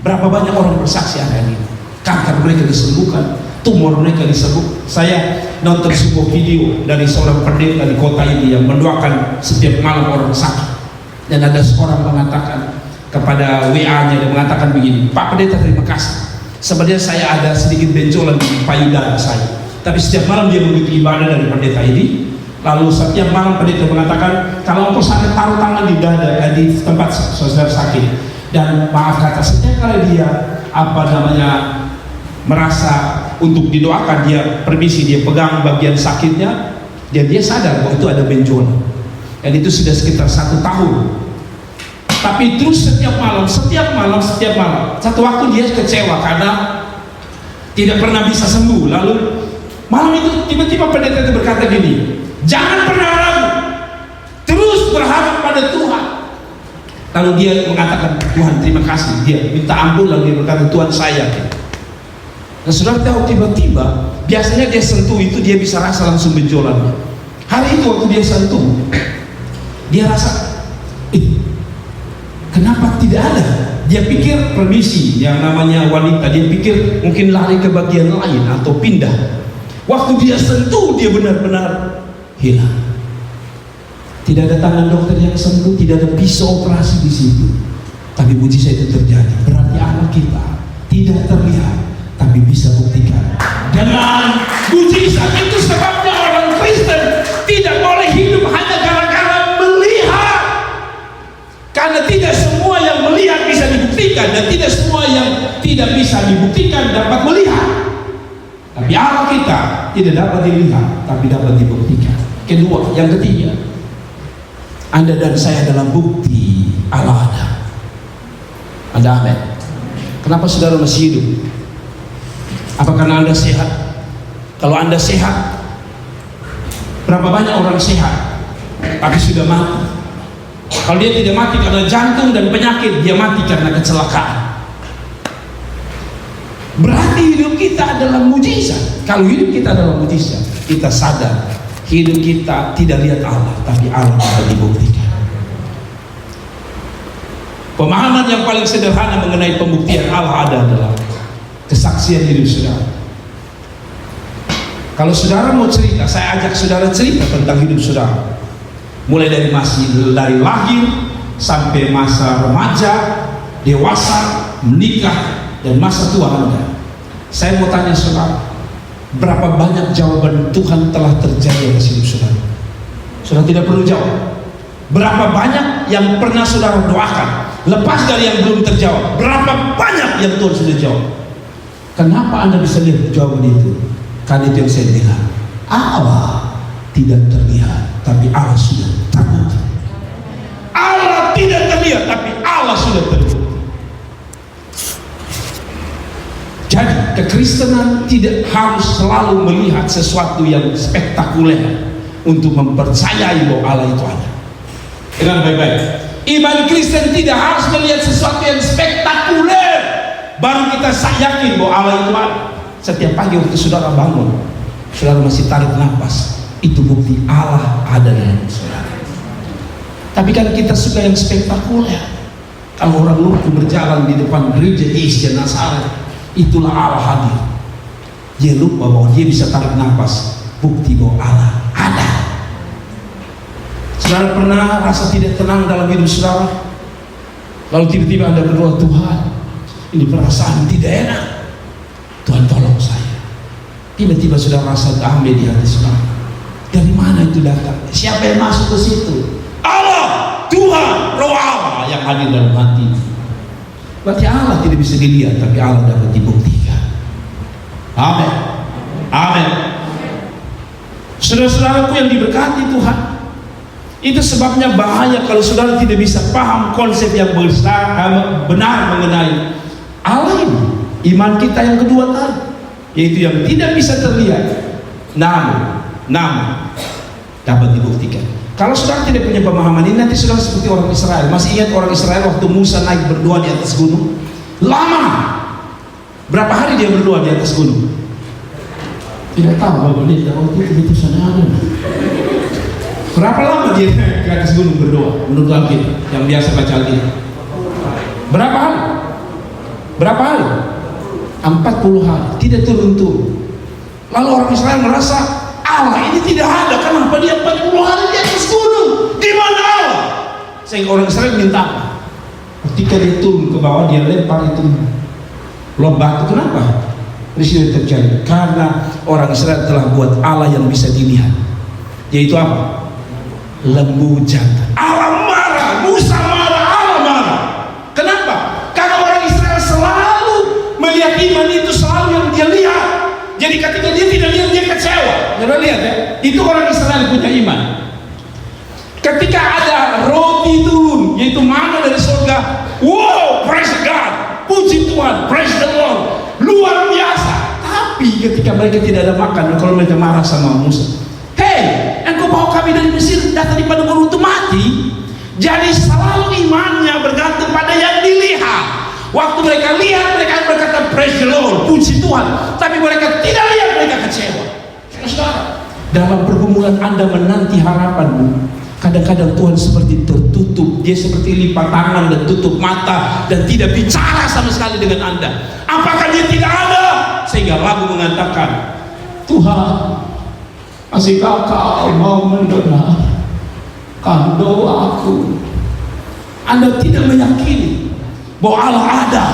Berapa banyak orang bersaksi hari ini, kanker mereka disembuhkan, tumor mereka disembuhkan. Saya nonton sebuah video dari seorang pendeta di kota ini yang mendoakan setiap malam orang sakit, dan ada seorang mengatakan kepada WA-nya, dia mengatakan begini, Pak Pendeta terima kasih, sebenarnya saya ada sedikit benjolan di payudara saya, tapi setiap malam dia mengikuti ibadah dari pendeta ini. Lalu setiap malam pendeta mengatakan, kalau engkau sakit taruh tangan di dada, di tempat saudara sakit, dan maaf kata setiap kali dia merasa untuk didoakan, dia permisi, dia pegang bagian sakitnya, dan dia sadar bahwa itu ada benjolan, dan itu sudah sekitar 1 tahun. Tapi terus setiap malam, satu waktu dia kecewa karena tidak pernah bisa sembuh. Lalu malam itu tiba-tiba pendeta itu berkata gini, jangan pernah ragu, terus berharap pada Tuhan. Lalu dia mengatakan, Tuhan terima kasih, dia minta ampun, lalu dia berkata, Tuhan sayang. Nah saudara tahu, tiba-tiba biasanya dia sentuh itu dia bisa rasa langsung benjolannya. Hari itu waktu dia sentuh, dia rasa kenapa tidak ada. Dia pikir permisi, yang namanya wanita, dia pikir mungkin lari ke bagian lain atau pindah. Waktu dia sentuh, dia benar-benar hilang. Tidak ada tangan dokter yang sembuh, tidak ada pisau operasi di situ, tapi mujizat itu terjadi. Berarti Allah kita tidak terlihat, tapi bisa buktikan dengan mujizat. Itu sebabnya orang Kristen tidak boleh hidup hanya gara-gara melihat, karena tidak semua yang melihat bisa dibuktikan, dan tidak semua yang tidak bisa dibuktikan dapat melihat. Tapi Allah kita tidak dapat dilihat, tapi dapat dibuktikan. Kedua, yang ketiga, Anda dan saya adalah bukti Allah ada. Ada amin. Kenapa saudara masih hidup? Apa karena Anda sehat? Kalau Anda sehat, berapa banyak orang sehat tapi sudah mati? Kalau dia tidak mati karena jantung dan penyakit, dia mati karena kecelakaan. Berarti hidup kita adalah mujizat. Kalau hidup kita adalah mujizat, kita sadar hidup kita tidak lihat Allah, tapi Allah bisa dibuktikan. Pemahaman yang paling sederhana mengenai pembuktian Allah ada adalah kesaksian hidup saudara. Kalau saudara mau cerita, saya ajak saudara cerita tentang hidup saudara, mulai dari lahir sampai masa remaja, dewasa, menikah, dan masa tua Anda. Saya mau tanya saudara, berapa banyak jawaban Tuhan telah terjadi atas hidup saudara? Saudara tidak perlu jawab. Berapa banyak yang pernah saudara doakan, lepas dari yang belum terjawab? Berapa banyak yang Tuhan sudah jawab? Kenapa Anda bisa lihat jawaban itu? Karena itu yang saya bilang, Allah tidak terlihat, tapi Allah sudah terbukti. Allah tidak terlihat, tapi Allah sudah terbukti. Jadi kekristenan tidak harus selalu melihat sesuatu yang spektakuler untuk mempercayai bahwa Allah itu ada. Dengan baik-baik, iman Kristen tidak harus melihat sesuatu yang spektakuler baru kita yakin bahwa Allah itu ada. Setiap pagi waktu saudara bangun, saudara masih tarik nafas, itu bukti Allah ada dalam saudara. Tapi kan kita suka yang spektakuler. Kalau orang lumpuh berjalan di depan gereja Yesus Nazaret, itulah Allah hadir. Dia lupa bahwa dia bisa tarik nafas, bukti bahwa Allah ada. Saudara pernah rasa tidak tenang dalam hidup saudara? Lalu tiba-tiba Anda berdoa, Tuhan, ini perasaan tidak enak, Tuhan tolong saya. Tiba-tiba saudara rasa damai di hati saudara. Dari mana itu datang? Siapa yang masuk ke situ? Allah, Tuhan, Roh Allah yang hadir dalam hati. Berarti Allah tidak bisa dilihat, tapi Allah dapat dibuktikan. Amin. Amin. Saudara-saudaraku yang diberkati Tuhan, itu sebabnya bahaya kalau saudara tidak bisa paham konsep yang benar mengenai Allah ini. Iman kita yang kedua tadi, yaitu yang tidak bisa terlihat, namun dapat dibuktikan. Kalau saudara tidak punya pemahaman ini, nanti saudara seperti orang Israel. Masih ingat orang Israel waktu Musa naik berdoa di atas gunung? Lama. Berapa hari dia berdoa di atas gunung? Tidak tahu, Bapak Pendeta. Waktu itu sana ada. Berapa lama dia naik ke atas gunung berdoa? Menurut Alkitab yang biasa baca Alkitab. Berapa hari? Berapa hari? 40 hari. Tidak turun-turun. Lalu orang Israel merasa Allah ini tidak ada. Kenapa dia 40 hari di atas gunung? Di mana Allah? Sehingga orang Israel minta. Ketika dia turun ke bawah, dia lempar itu loh batu. Kenapa? Peristiwa terjadi karena orang Israel telah buat Allah yang bisa dilihat, yaitu apa? Lembu jantan. Allah marah, Musa marah, Allah marah. Kenapa? Karena orang Israel selalu melihat iman itu selalu yang dia lihat. Jadi ketika dia tidak lihat, dia kecewa. Jangan lihat ya, itu orang Israel punya iman. Ketika ada roti turun, yaitu mana dari surga, wow, praise God, puji Tuhan, praise the Lord, luar biasa. Tapi ketika mereka tidak ada makan, kalau mereka marah sama Musa, hei, engkau bawa kami dari Mesir datang di padang gurun untuk mati. Jadi selalu imannya bergantung pada yang dilihat. Waktu mereka lihat, mereka berkata praise the Lord, puji Tuhan. Tapi mereka tidak lihat, mereka kecewa. Saudara, dalam pergumulan Anda menanti harapanmu, kadang-kadang Tuhan seperti tertutup. Dia seperti lipat tangan dan tutup mata dan tidak bicara sama sekali dengan Anda. Apakah dia tidak ada? Sehingga lagu mengatakan, Tuhan, masihkah kau mau mendengarkan doaku? Anda tidak meyakini bahwa Allah ada.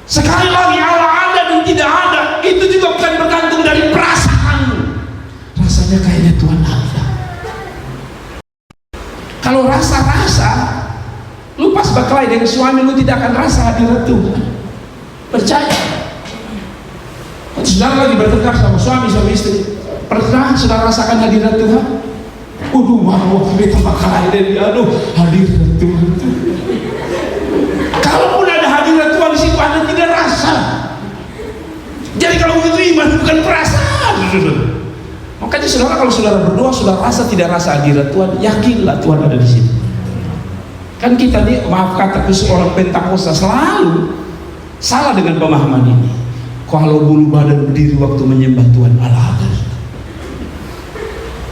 Sekali lagi, Allah ada dan tidak ada itu juga bukan bergantung dari perasaanmu. Rasanya kayaknya Tuhan ada. Kalau rasa-rasa, lu pas berkelahi dengan suami, lu tidak akan rasa hadirat Tuhan. Percaya. Saudara lagi bertengkar sama suami sama istri, pernah saudara rasakan hadirat Tuhan? Waduh, mau kita berkelahi dan aduh, hadirat Tuhan. Kalaupun ada hadirat Tuhan di situ, Anda tidak rasa. Jadi kalau begitu iman bukan perasaan. Makanya saudara, kalau saudara berdoa, saudara rasa tidak rasa hadirat Tuhan, yakinlah Tuhan ada di situ. Kan kita nih, maaf kata khusus orang Pentakosta selalu salah dengan pemahaman ini. Kalau bulu badan berdiri waktu menyembah Tuhan, Allah ada.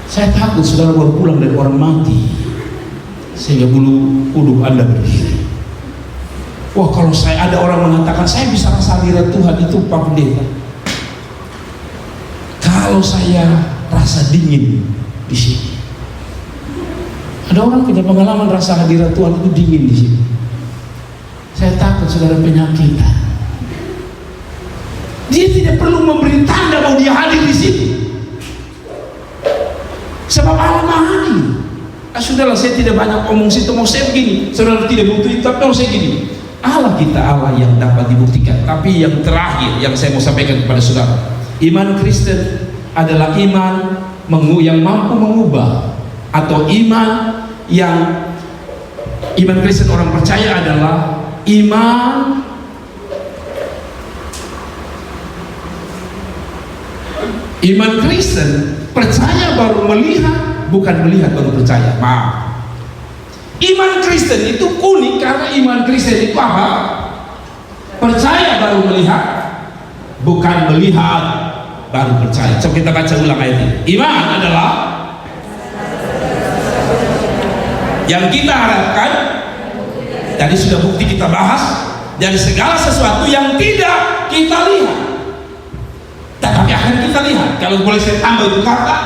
Saya takut saudara baru pulang dari orang mati sehingga bulu kuduk Anda berdiri. Wah, kalau saya ada orang mengatakan saya bisa rasa hadirat Tuhan, itu Pak Pendeta. Kalau saya rasa dingin di sini, ada orang punya pengalaman rasa hadirat Tuhan itu dingin di sini. Saya takut saudara penyakitan. Dia tidak perlu memberi tanda bahwa dia hadir di situ. Sebab Allah maha adil. Sudahlah, saya tidak banyak omong situ, mau saya begini. Saudara tidak butuh itu, tapi mau saya gini. Allah kita Allah yang dapat dibuktikan. Tapi yang terakhir yang saya mau sampaikan kepada saudara, iman Kristen adalah iman yang mampu mengubah, atau iman Kristen orang percaya adalah iman Kristen percaya baru melihat, bukan melihat baru percaya. Maaf, iman Kristen itu unik karena iman Kristen itu apa? Percaya baru melihat, bukan melihat baru percaya. Coba kita baca ulang ayat ini. Iman adalah yang kita harapkan, tadi sudah bukti kita bahas, dari segala sesuatu yang tidak kita lihat tetapi akan kita lihat. Kalau boleh saya tambah itu kata,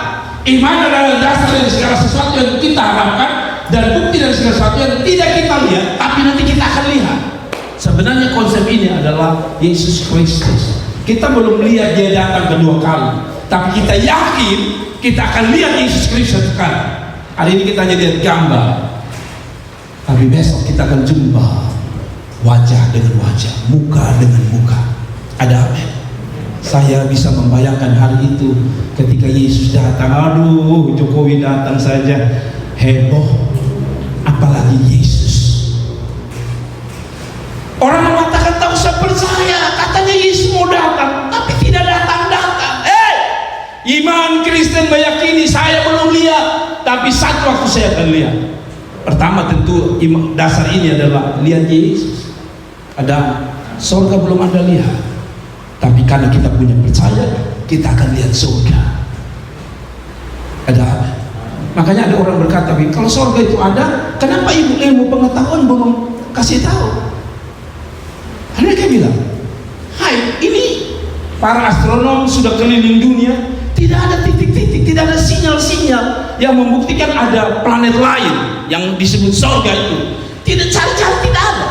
iman adalah dasar dari segala sesuatu yang kita harapkan dan bukti dari segala sesuatu yang tidak kita lihat tapi nanti kita akan lihat. Sebenarnya konsep ini adalah Yesus Kristus. Kita belum lihat dia datang kedua kali, tapi kita yakin kita akan lihat Yesus Kristus sekali. Hari ini kita hanya lihat gambar, tapi besok kita akan jumpa wajah dengan wajah, muka dengan muka. Ada amin. Saya bisa membayangkan hari itu ketika Yesus datang. Aduh, Jokowi datang saja heboh, apalagi Yesus. Orang mengatakan tak usah percaya, katanya Yesus mau datang, tapi tidak datang-datang. Iman Kristen meyakini saya belum lihat, tapi satu waktu saya akan lihat. Pertama tentu dasar ini adalah lihat Yesus. Ada surga belum Anda lihat, tapi karena kita punya percaya, kita akan lihat surga. Ada apa? Makanya ada orang berkata, kalau surga itu ada, kenapa ilmu pengetahuan belum kasih tahu? Mereka bilang, hai, ini para astronom sudah keliling dunia, tidak ada titik-titik, tidak ada sinyal-sinyal yang membuktikan ada planet lain yang disebut surga itu. Tidak, cari-cari tidak ada.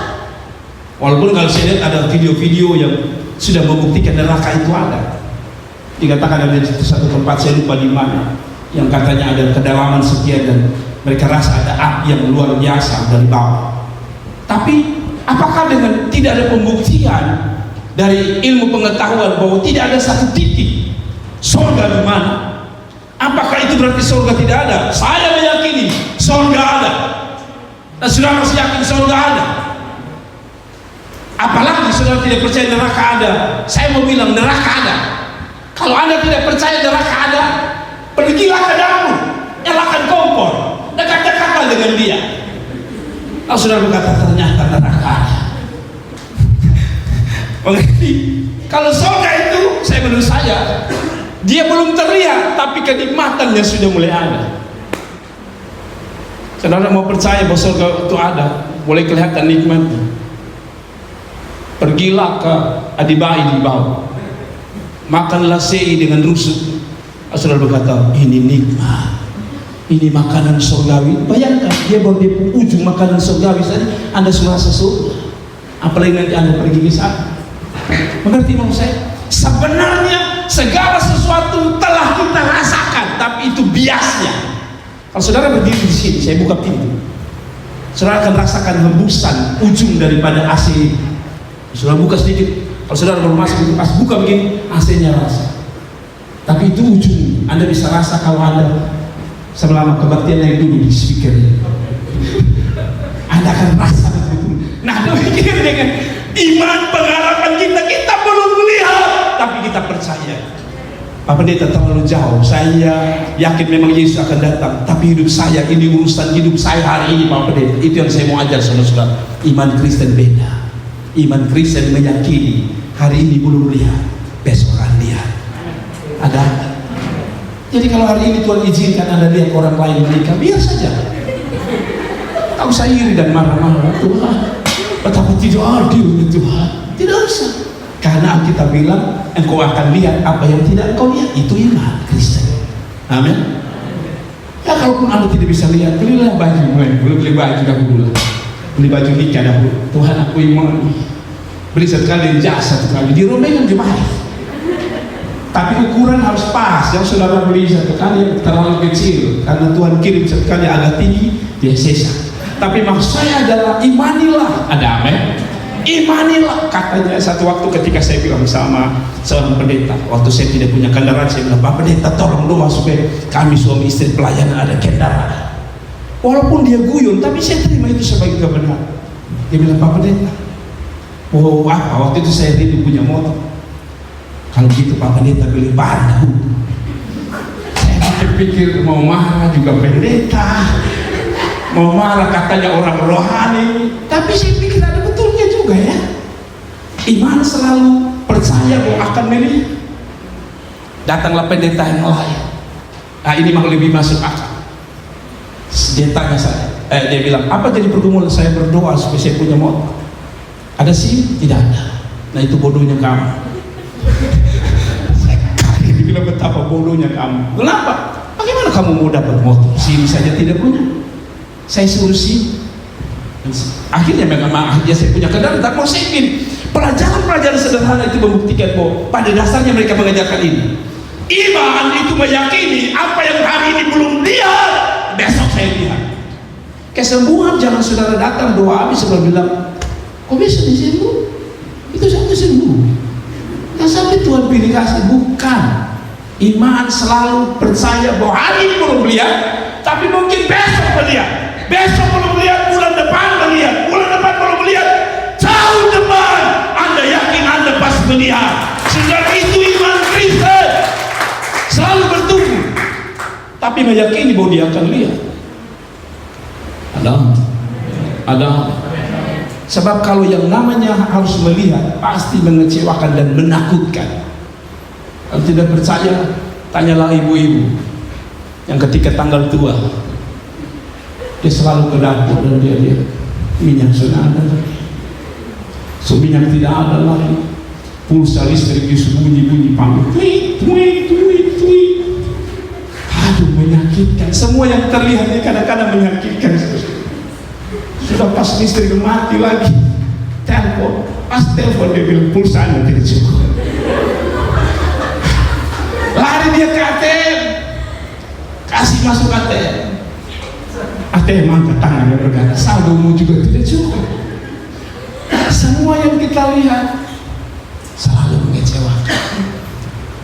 Walaupun kalau saya lihat ada video-video yang sudah membuktikan neraka itu ada. Dikatakan ada di satu tempat, saya lupa di mana, yang katanya ada kedalaman sekian dan mereka rasa ada api yang luar biasa dari bawah. Tapi apakah dengan tidak ada pembuktian dari ilmu pengetahuan bahwa tidak ada satu titik surga di mana, apakah itu berarti surga tidak ada? Saya meyakini surga ada, dan saudara harus yakin surga ada. Apalagi saudara tidak percaya neraka ada. Saya mau bilang neraka ada. Kalau Anda tidak percaya neraka ada, pergilah ke dapur, nyalakan kompor, dekat-dekatlah dengan dia. Kalau saudara berkata ternyata neraka ada. Mengerti? Kalau surga itu, menurut saya, dia belum terlihat, tapi kenikmatannya sudah mulai ada. Saudara mau percaya bahwa surga itu ada, boleh kelihatan nikmatnya. Pergilah ke Adibai di bawah, makanlah sei dengan rusuk. Saudara berkata, ini nikmat, ini makanan surgawi. Bayangkan, dia baru di ujung makanan surgawi saja, Anda sudah rasa surga. Apalagi nanti Anda pergi ke sana. Mengerti maksud saya? Sebenarnya segala sesuatu telah kita rasakan, tapi itu biasnya. Kalau saudara berdiri di sini, saya buka pintu, saudara akan rasakan hembusan ujung daripada AC. Saudara buka sedikit, kalau saudara baru masuk, pas buka begini, AC-nya rasa. Tapi itu ujung, Anda bisa rasa kalau Anda selama kebaktian yang dulu di speaker. Anda akan rasa betul. Nah, demikian dengan iman pengharapan kita belum melihat, tapi kita percaya. Pak Pendeta terlalu jauh, saya yakin memang Yesus akan datang, tapi hidup saya, ini urusan hidup saya hari ini Pak Pendeta. Itu yang saya mau ajar saudara-saudara. Iman Kristen beda. Iman Kristen meyakini hari ini belum lihat, besok akan lihat. Ada. Jadi kalau hari ini Tuhan izinkan Anda lihat orang lain menikah, biar saja. Tak usah iri dan marah-marah. Tuhan, betapa tidak adil Tuhan. Tidak usah. Karena Alkitab bilang, engkau akan lihat apa yang tidak engkau lihat. Itu iman Kristen. Amin. Ya kalaupun Anda tidak bisa lihat, belilah baju. Beli baju dahulu. Beli baju nikah dahulu. Tuhan, aku iman. Beli sekali jasa sekali. Di rumah kan jemaah. Tapi ukuran harus pas. Yang saudara beli satu kali terlalu kecil, karena Tuhan kirim satu kali agak tinggi, dia sisa. Tapi maksud saya adalah imanilah. Ada amin. Imanilah. Katanya satu waktu ketika saya bilang sama seorang pendeta, waktu saya tidak punya kendaraan, saya bilang, Pak Pendeta tolong doa supaya kami suami istri pelayanan ada kendaraan. Walaupun dia guyon, tapi saya terima itu sebagai kebenaran. Dia bilang, Pak Pendeta, oh apa, waktu itu saya rindu punya motor. Kalau gitu Pak Pendeta beli baru. Saya pikir mau marah juga pendeta, mau marah katanya orang rohani. Tapi saya pikir ada betulnya juga ya. Iman selalu percaya bahwa akan melihat. Datanglah pendeta yang lain. Nah ini mah lebih masuk akal. Dia tanya saya, dia bilang, apa jadi pergumulan saya berdoa supaya saya punya motor? Ada sih? Tidak ada. Nah itu bodohnya kamu. Dia bilang, betapa bodohnya kamu. Kenapa? Bagaimana kamu mau dapat motor? SIM saja tidak punya. Saya suruh SIM. Akhirnya memang akhirnya saya punya kendaraan. Tak mau saya ingin pelajaran-pelajaran sederhana itu membuktikan bahwa pada dasarnya mereka mengajarkan ini. Iman itu meyakini apa yang hari ini belum lihat, besok saya lihat. Kesembuhan jangan saudara datang doa habis sebelum bilang, kok bisa disembuh? Itu saya sembuh. Yang sampai Tuhan pilih kasih, bukan. Iman selalu percaya bahwa hari ini belum lihat, tapi mungkin besok melihat. Besok belum melihat, bulan depan melihat, bulan depan belum melihat, tahun depan Anda yakin Anda pasti melihat. Sehingga itu iman Kristen selalu bertumbuh, tapi meyakini bahwa dia akan lihat. Ada. Sebab kalau yang namanya harus melihat pasti mengecewakan dan menakutkan. Kalau tidak percaya, tanyalah ibu-ibu yang ketika tanggal tua dia selalu ke dapur dan dia lihat minyak sudah ada lagi, so minyak tidak ada lagi, pulsa listrik justru bunyi-bunyi panggil, tweet. Aduh, menyakitkan. Semua yang terlihat ini kadang-kadang menyakitkan. Sudah pas listrik mati lagi, telepon, pas telepon dia bilang pulsanya tidak cukup. Lari dia ke ATM, kasih masuk ATM. ATM angkat tangannya berkata, saldomu juga tidak cukup. Semua yang kita lihat selalu mengecewakan.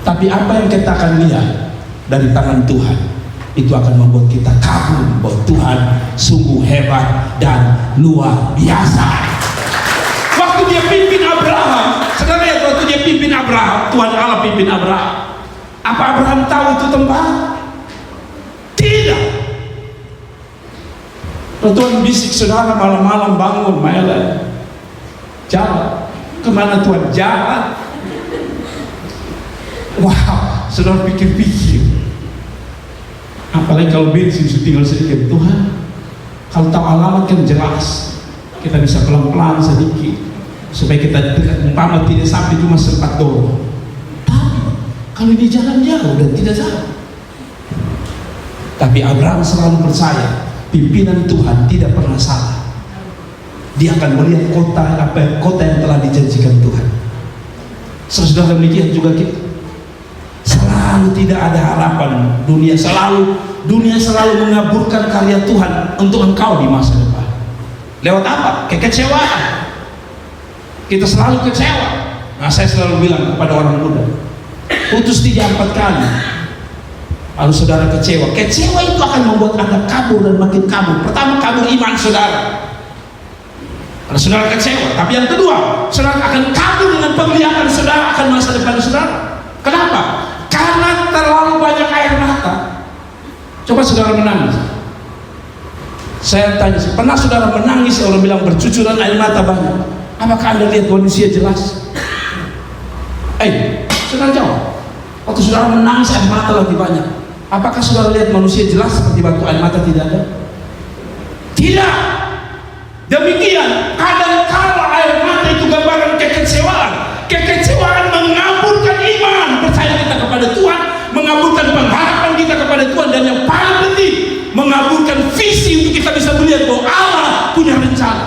Tapi apa yang kita akan lihat dari tangan Tuhan, itu akan membuat kita kagum bahwa Tuhan sungguh hebat dan luar biasa. Waktu dia pimpin Abraham, saudara lihat waktu dia pimpin Abraham, Tuhan Allah pimpin Abraham. Apa Abraham tahu itu tempat? Tidak. Kalau Tuhan bisik saudara malam-malam bangun, Mela, jalan. Kemana Tuhan? Jalan. Wow, saudara pikir-pikir. Apalagi kalau bensin tinggal sedikit, Tuhan kalau tahu alamat kan jelas, kita bisa pelan-pelan sedikit supaya kita dekat, umpama tidak sampai cuma sempat dorong. Tapi kalau di jalan jauh dan tidak jauh. Tapi Abraham selalu percaya pimpinan Tuhan tidak pernah salah. Dia akan melihat kota yang telah dijanjikan Tuhan. Saudara demikian juga kita. Selalu tidak ada harapan, dunia selalu mengaburkan karya Tuhan untuk engkau di masa depan. Lewat apa? Kekecewaan. Kita selalu kecewa. Nah, saya selalu bilang kepada orang muda, putus 3-4 kali, lalu saudara kecewa. Kecewa itu akan membuat Anda kabur dan makin kabur. Pertama, kabur iman saudara. Karena saudara kecewa. Tapi yang kedua, saudara akan kabur dengan penglihatan saudara akan masa depan saudara. Kenapa? Karena terlalu banyak air mata. Coba saudara menangis. Saya tanya, pernah saudara menangis? Orang bilang bercucuran air mata banyak. Apakah Anda lihat manusia jelas? Saudara jawab. Waktu saudara menangis air mata lagi banyak, apakah saudara lihat manusia jelas seperti waktu air mata tidak ada? Tidak. Demikian kadang-kala air mata itu gambaran kekecewaan. Kekecewaan mengaburkan iman, percaya kita kepada Tuhan, mengaburkan pengharapan kita kepada Tuhan, dan yang paling penting mengaburkan visi untuk kita bisa melihat bahwa Allah punya rencana.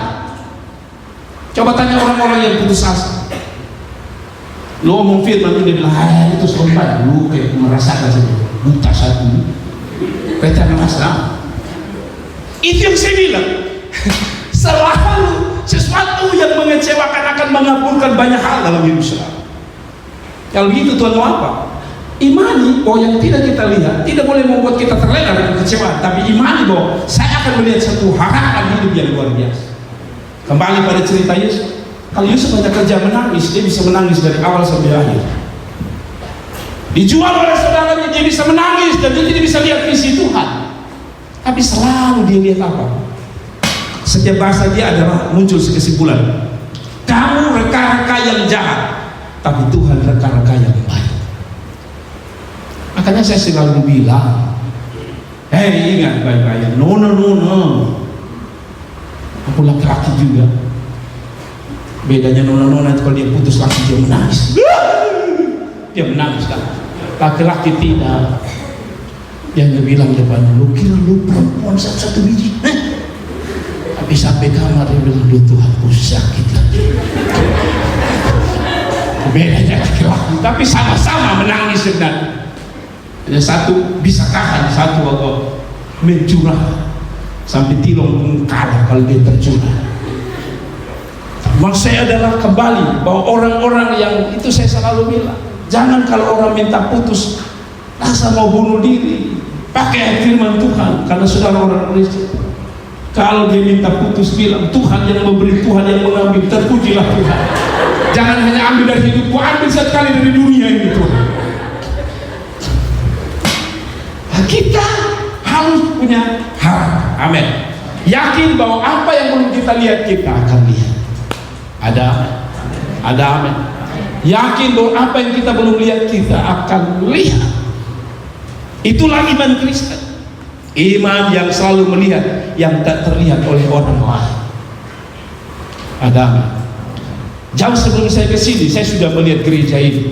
Coba tanya orang-orang yang putus asa. Lo ngomong firman dia bilang, itu sobat, lu kayak merasakan saja buta satu, kita merasa. Itu yang saya bilang. Selalu sesuatu yang mengecewakan akan mengaburkan banyak hal dalam hidup saudara. Kalau begitu Tuhan mau apa? Imani bahwa yang tidak kita lihat tidak boleh membuat kita terlena dengan kecewaan, tapi imani bahwa saya akan melihat satu harapan hidup yang luar biasa. Kembali pada cerita Yusuf. Kalau Yusuf hanya kerja menangis, dia bisa menangis dari awal sampai akhir. Dijual oleh saudaranya, dia bisa menangis dan dia tidak bisa lihat visi Tuhan. Tapi selalu dia lihat apa? Setiap bahasa dia adalah muncul kesimpulan, kamu reka-reka yang jahat, tapi Tuhan reka-reka yang baik. Makanya saya selalu bilang, ingat baik-baik, no, aku laki-laki juga. Bedanya nona-nona itu kalau dia putus laki dia menangis, dia menangis kan. Laki-laki tidak. Yang dia bilang depan, lu kira lu perempuan satu-satu biji, tapi sampai kamar dia bilang, duh Tuhan, aku sakit lagi. Bedanya laki-laki, tapi sama-sama menangis dengan. Ada satu bisa tahan, satu atau mencurah sampai tilong pun kalah kalau dia tercurah. Maksud saya adalah kembali bahwa orang-orang yang itu saya selalu bilang, jangan kalau orang minta putus rasa mau bunuh diri, pakai firman Tuhan. Karena saudara orang Kristen, kalau dia minta putus bilang, Tuhan yang memberi, Tuhan yang mengambil, terpujilah Tuhan. Jangan hanya ambil dari hidupku, ambil sekali dari dunia ini Tuhan. Kita harus punya harapan. Amin. Yakin bahwa apa yang belum kita lihat, kita akan lihat. Ada amin. Yakin bahwa apa yang kita belum lihat, kita akan lihat. Itulah iman Kristen. Iman yang selalu melihat yang tak terlihat oleh orang lain. Ada amin. Jauh sebelum saya ke sini, saya sudah melihat gereja ini.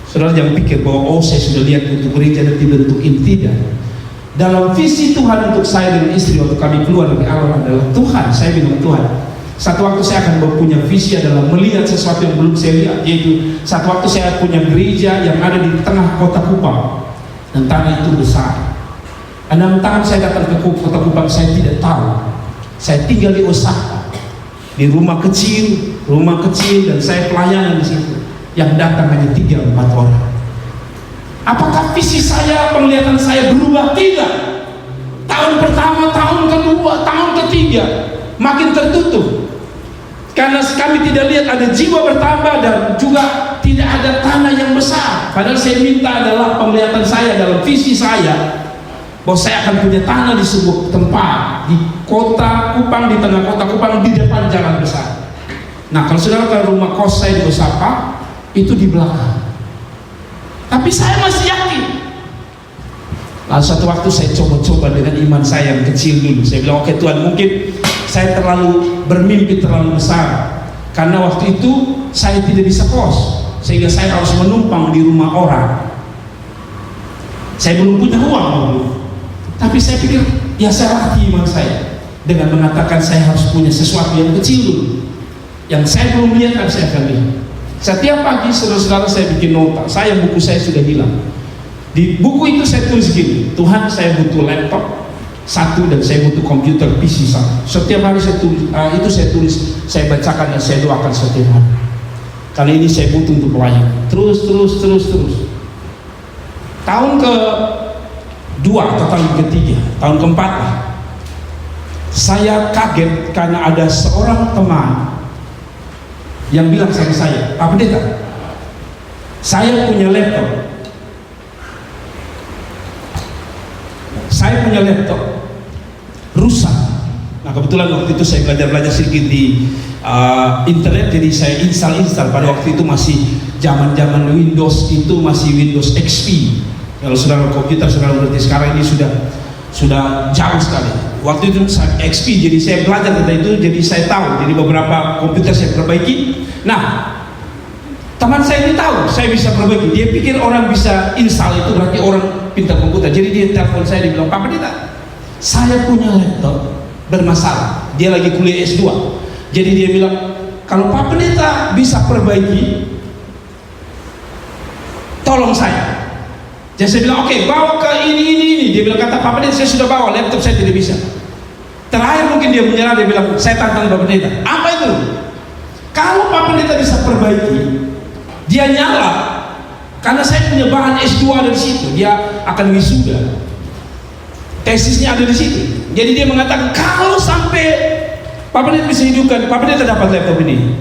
Saudara jangan pikir bahwa saya sudah lihat untuk gereja dan dibentuk ini. Tidak. Dalam visi Tuhan untuk saya dan istri waktu kami keluar dari awal adalah Tuhan. Saya bilang Tuhan, satu waktu saya akan punya visi adalah melihat sesuatu yang belum saya lihat, yaitu satu waktu saya punya gereja yang ada di tengah kota Kupang dan tanah itu besar. 6 tahun saya datang ke kota Kupang, saya tidak tahu. Saya tinggal di Osaka, di rumah kecil dan saya pelayanan di situ. Yang datang hanya 3-4 orang. Apakah visi saya, penglihatan saya berubah? Tidak. Tahun pertama, tahun kedua, tahun ketiga makin tertutup. Karena kami tidak lihat ada jiwa bertambah dan juga tidak ada tanah yang besar. Padahal saya minta adalah penglihatan saya dalam visi saya bahwa saya akan punya tanah di sebuah tempat di kota Kupang, di tengah kota Kupang, di depan jalan besar. Nah, kalau saudara ke rumah kos saya di Osaka, itu di belakang. Tapi saya masih yakin. Lalu satu waktu saya coba-coba dengan iman saya yang kecil dulu. Saya bilang, oke Tuhan, mungkin saya terlalu bermimpi terlalu besar. Karena waktu itu saya tidak bisa kos, sehingga saya harus menumpang di rumah orang. Saya belum punya uang dulu. Tapi saya pikir, ya saya latih iman saya dengan mengatakan saya harus punya sesuatu yang kecil dulu, yang saya belum lihat, tapi saya akan lihat. Setiap pagi saudara-saudara saya bikin nota. Buku saya sudah hilang. Di buku itu saya tulis gini, Tuhan, saya butuh laptop 1 dan saya butuh komputer PC 1. Setiap hari saya tulis, saya tulis, saya bacakan dan saya doakan setiap hari. Kali ini saya butuh untuk pelayanan. Terus. Tahun ke-2 atau tahun ke-3, tahun ke-4 saya kaget karena ada seorang teman yang bilang sama saya, Pak Pendeta, saya punya laptop. Saya punya laptop rusak. Nah, kebetulan waktu itu saya belajar sedikit di internet, jadi saya install. Pada waktu itu masih zaman Windows, itu masih Windows XP. Kalau saudara komputer, saudara berarti sekarang ini sudah jauh sekali. Waktu itu XP, jadi saya belajar tentang itu, jadi saya tahu. Jadi beberapa komputer saya perbaiki. Nah, teman saya ini tahu saya bisa perbaiki. Dia pikir orang bisa install itu berarti orang pintar komputer. Jadi dia telepon saya, dia bilang, Pak Pendeta, saya punya laptop bermasalah. Dia lagi kuliah S2. Jadi dia bilang, kalau Pak Pendeta bisa perbaiki, tolong saya. Jadi saya bilang, oke, bawa ke ini. Dia bilang, kata Pak Pendeta, saya sudah bawa, laptop saya tidak bisa. Terakhir mungkin dia menyerah, dia bilang, saya tantang Pak Pendeta. Apa itu? Kalau Pak Pendeta bisa perbaiki, dia nyala. Karena saya punya bahan S2 dari situ, dia akan wisuda. Tesisnya ada di situ. Jadi dia mengatakan, kalau sampai Pak Pendeta bisa hidupkan, Pak Pendeta dapat laptop ini.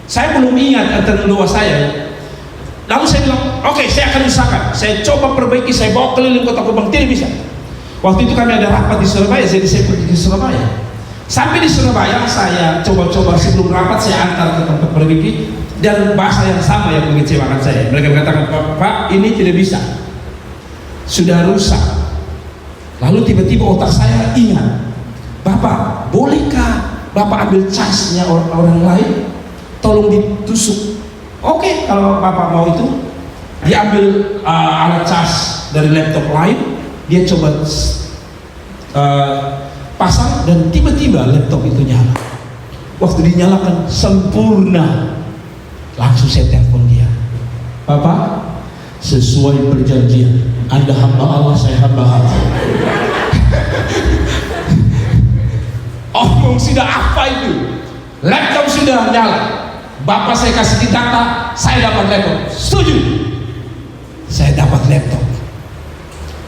Saya belum ingat antara doa saya. Lalu saya bilang, oke, saya akan usahakan. Saya coba perbaiki, saya bawa keliling kota Kupang, tidak bisa. Waktu itu kami ada rapat di Surabaya, jadi saya pergi ke Surabaya. Sampai di Surabaya, saya coba-coba sebelum rapat, saya antar ke tempat perbaiki, dan bahasa yang sama yang mengecewakan saya. Mereka mengatakan, Pak, ini tidak bisa, sudah rusak. Lalu tiba-tiba otak saya ingat, Bapak, bolehkah Bapak ambil casnya orang lain? Tolong ditusuk. Oke, kalau Bapak mau itu, dia ambil alat cas dari laptop lain, dia coba pasang, dan tiba-tiba laptop itu nyala. Waktu dinyalakan sempurna, langsung saya telepon dia, Bapak, sesuai perjanjian, Anda hamba Allah, saya hamba Allah. Omong sudah apa itu? Laptop sudah nyala. Bapak saya kasih di data, saya dapat laptop. Setuju? Saya dapat laptop.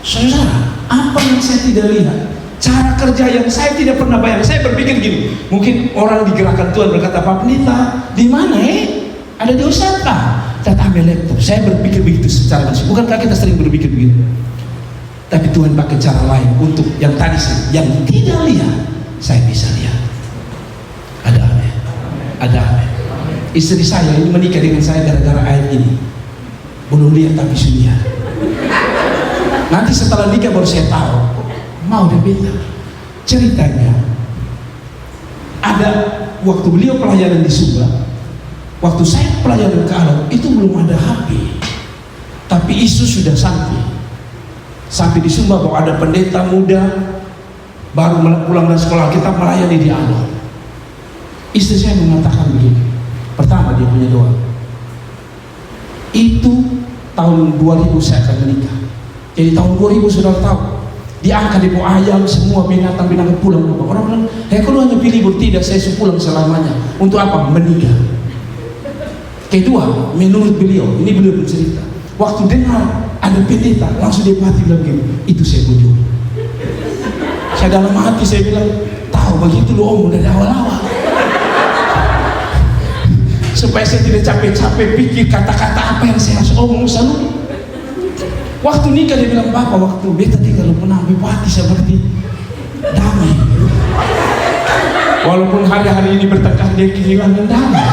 Saudara, apa yang saya tidak lihat? Cara kerja yang saya tidak pernah bayang. Saya berpikir gini, mungkin orang digerakkan Tuhan berkata, Pak Pendeta, di mana ada di Osaka? Kita ambil laptop. Saya berpikir begitu secara manusia. Bukankah kita sering berpikir begitu? Tapi Tuhan pakai cara lain untuk yang tadi sih, yang tidak lihat. saya bisa lihat. Ada amin. Ada amin. Istri saya ini menikah dengan saya gara-gara ayat ini. Belum lihat tapi sudah. Nanti setelah nikah baru saya tahu. Mau dia bilang. Ceritanya ada waktu beliau pelayanan di Sumba, waktu saya pelayanan ke Alor itu belum ada HP, tapi isu sudah sampai di Sumba bahwa ada pendeta muda baru pulang dari sekolah kita melayani di Alor. Istri saya mengatakan begini, pertama dia punya doa, itu tahun 2000 saya akan menikah, jadi tahun 2000 sudah tahu diangkat di bawah ayam, semua binatang-binatang pulang. Orang bilang, kalau hanya pilih tidak, saya pulang selamanya. Untuk apa? Menikah. Kedua, menurut beliau, ini beliau bercerita, waktu dengar ada pendeta, langsung dia hati bilang gini, itu saya bujuk. Saya dalam hati saya bilang, tahu begitu lo omong dari awal-awal. Supaya saya tidak capek-capek pikir kata-kata apa yang saya harus omong selalu. Waktu nikah dia bilang, Bapak, waktu beta tinggal menang bupati seperti damai. Walaupun hari-hari ini bertengkar dia kehilangan damai.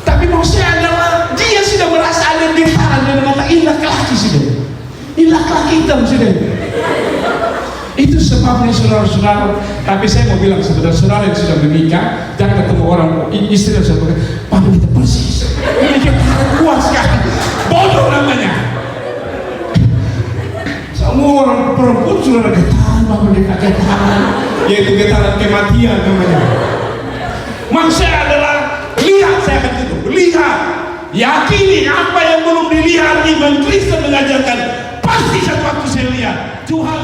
Tapi maksudnya adalah dia sudah merasa ada getaran dan mengatakan ini laki-laki sudah. Ini laki-laki hitam sudah. Itu sebabnya saudara-saudara. Tapi saya mau bilang saudara-saudara yang sudah menikah, jangan ketemu orang istri dan saudara, Papa kita persis. Ini getaran kuat sekali. Bodoh namanya. Semua orang perempuan sudah ada getaran, getaran, yaitu getaran kematian namanya. Maksudnya adalah lihat, saya akan tutup, lihat, yakini apa yang belum dilihat. Iman Kristen mengajarkan pasti satu waktu saya lihat Tuhan